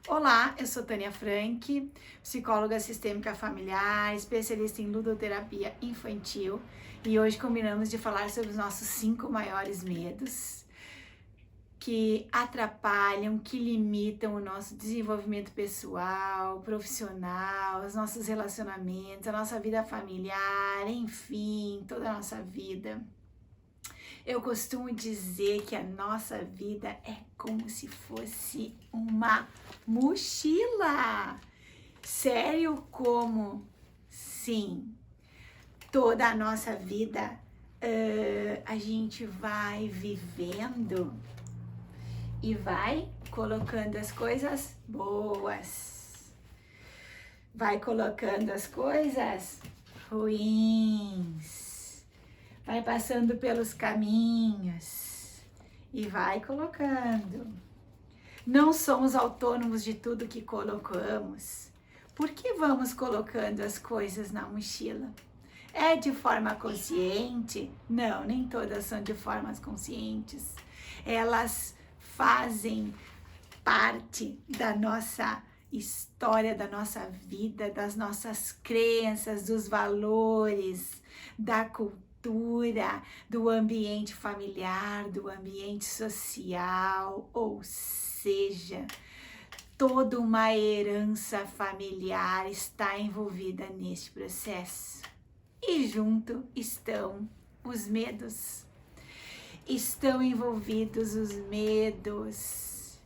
Olá, eu sou Tânia Frank, psicóloga sistêmica familiar, especialista em ludoterapia infantil, e hoje combinamos de falar sobre os nossos 5 maiores medos que atrapalham, que limitam o nosso desenvolvimento pessoal, profissional, os nossos relacionamentos, a nossa vida familiar, enfim, toda a nossa vida. Eu costumo dizer que a nossa vida é como se fosse uma mochila. Sério como? Sim. Toda a nossa vida a gente vai vivendo e vai colocando as coisas boas. Vai colocando as coisas ruins. Vai passando pelos caminhos e vai colocando. Não somos autônomos de tudo que colocamos. Por que vamos colocando as coisas na mochila? É de forma consciente? Não, nem todas são de formas conscientes. Elas fazem parte da nossa história, da nossa vida, das nossas crenças, dos valores, da cultura, do ambiente familiar, do ambiente social, ou seja, toda uma herança familiar está envolvida neste processo. E junto estão os medos. Estão envolvidos os medos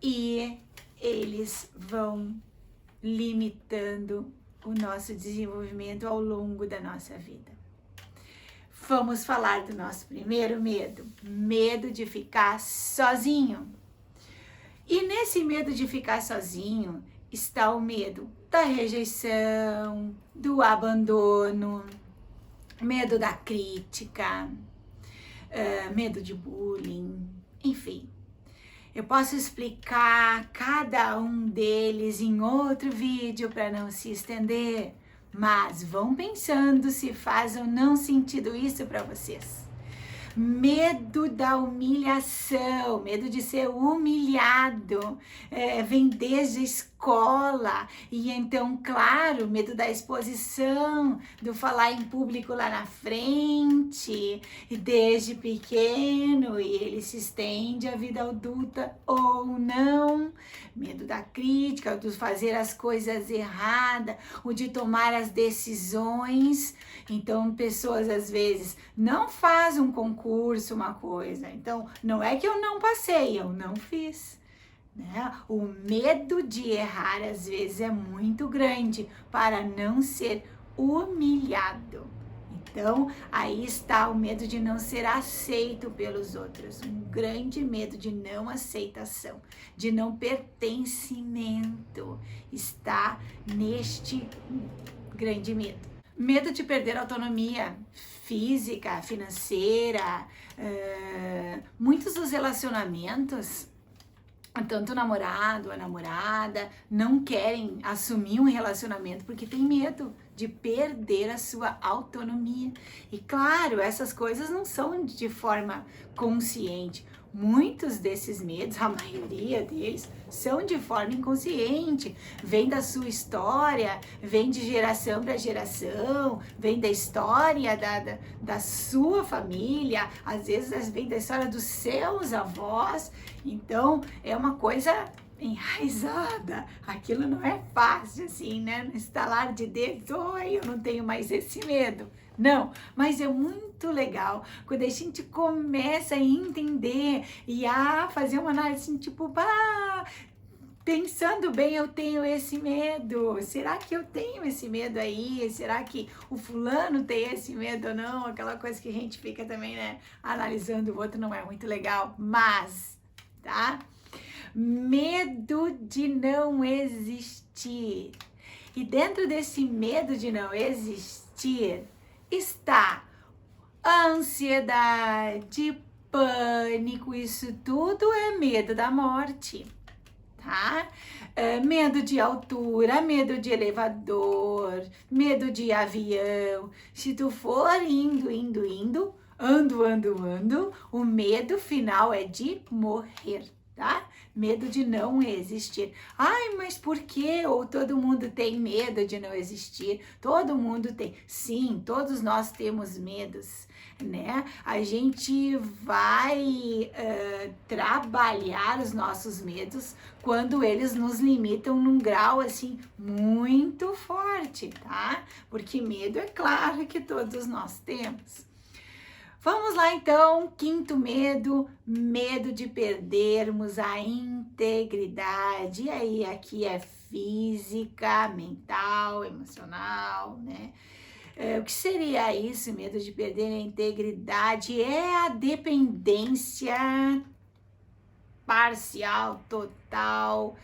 e eles vão limitando o nosso desenvolvimento ao longo da nossa vida. Vamos falar do nosso primeiro medo, medo de ficar sozinho. E nesse medo de ficar sozinho está o medo da rejeição, do abandono, medo da crítica, medo de bullying, enfim. Eu posso explicar cada um deles em outro vídeo para não se estender, mas vão pensando se faz ou não sentido isso para vocês. Medo da humilhação, medo de ser humilhado, vem desde a escola, e então, claro, medo da exposição, do falar em público lá na frente, e desde pequeno, e ele se estende à vida adulta ou não, medo da crítica, de fazer as coisas erradas, o de tomar as decisões. Então, pessoas às vezes não fazem um concurso, uma coisa, então não é que eu não passei, eu não fiz, né? O medo de errar às vezes é muito grande para não ser humilhado. Então, aí está o medo de não ser aceito pelos outros, um grande medo de não aceitação, de não pertencimento, está neste grande medo. Medo de perder autonomia física, financeira, muitos dos relacionamentos, tanto o namorado, a namorada, não querem assumir um relacionamento porque tem medo de perder a sua autonomia. E claro, essas coisas não são de forma consciente. Muitos desses medos, a maioria deles, são de forma inconsciente, vem da sua história, vem de geração para geração, vem da história da sua família, às vezes vem da história dos seus avós. Então, é uma coisa enraizada, aquilo não é fácil assim, né? No estalar de dedos, oi, eu não tenho mais esse medo. Não, mas é muito legal quando a gente começa a entender e a fazer uma análise assim, tipo, pensando bem, eu tenho esse medo. Será que eu tenho esse medo aí? Será que o fulano tem esse medo ou não? Aquela coisa que a gente fica também, né, analisando o outro, não é muito legal, mas, tá? Medo de não existir. E dentro desse medo de não existir está a ansiedade, pânico, isso tudo é medo da morte, tá? Medo de altura, medo de elevador, medo de avião. Se tu for indo, ando, o medo final é de morrer. tá? Medo de não existir. Ai, mas por quê? Ou todo mundo tem medo de não existir? Todo mundo tem. Sim, todos nós temos medos, né? A gente vai trabalhar os nossos medos quando eles nos limitam num grau, assim, muito forte, tá? Porque medo, é claro que todos nós temos. Vamos lá então, quinto medo, medo de perdermos a integridade. E aí, aqui é física, mental, emocional, né? O que seria isso, medo de perder a integridade? É a dependência parcial, total,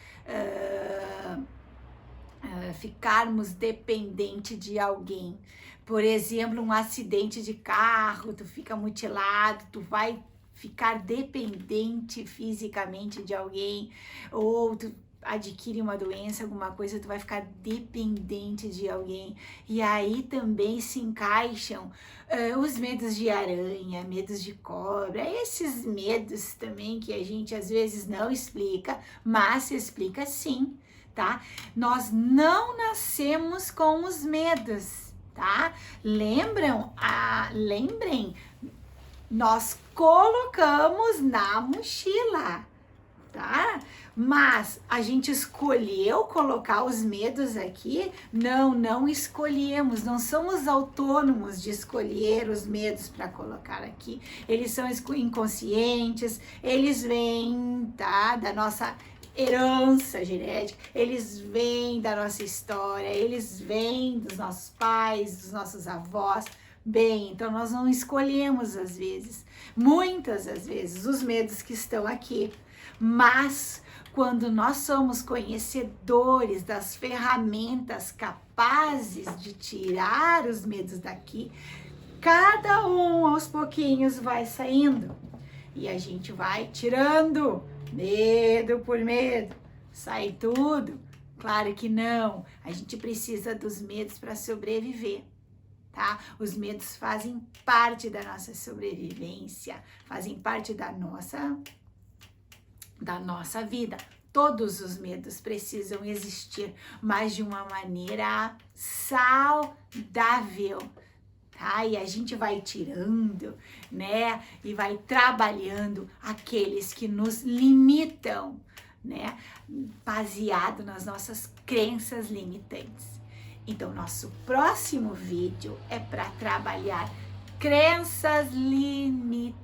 ficarmos dependente de alguém. Por exemplo, um acidente de carro, tu fica mutilado, tu vai ficar dependente fisicamente de alguém, ou tu adquire uma doença, alguma coisa, tu vai ficar dependente de alguém. E aí também se encaixam os medos de aranha, medos de cobra, esses medos também que a gente às vezes não explica, mas se explica sim, tá? Nós não nascemos com os medos, tá? Lembrem, nós colocamos na mochila, tá? Mas a gente escolheu colocar os medos aqui? Não escolhemos, não somos autônomos de escolher os medos para colocar aqui. Eles são inconscientes, eles vêm, tá? Da nossa herança genética, eles vêm da nossa história, eles vêm dos nossos pais, dos nossos avós. Bem, então nós não escolhemos às vezes, muitas das vezes, os medos que estão aqui, mas quando nós somos conhecedores das ferramentas capazes de tirar os medos daqui, cada um aos pouquinhos vai saindo e a gente vai tirando medo por medo. Sai tudo? Claro que não. A gente precisa dos medos para sobreviver, tá? Os medos fazem parte da nossa sobrevivência, fazem parte da nossa vida. Todos os medos precisam existir, mas de uma maneira saudável, tá? E a gente vai tirando, né? E vai trabalhando aqueles que nos limitam, né? Baseado nas nossas crenças limitantes. Então, nosso próximo vídeo é para trabalhar crenças limitantes,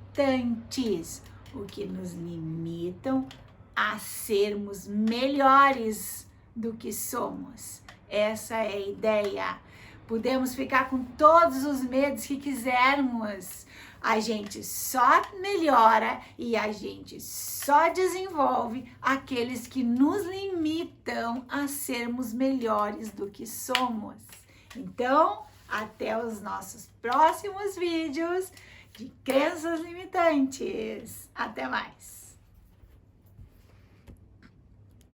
o que nos limitam a sermos melhores do que somos. Essa é a ideia. Podemos ficar com todos os medos que quisermos. A gente só melhora e a gente só desenvolve aqueles que nos limitam a sermos melhores do que somos. Então, até os nossos próximos vídeos de crenças limitantes. Até mais!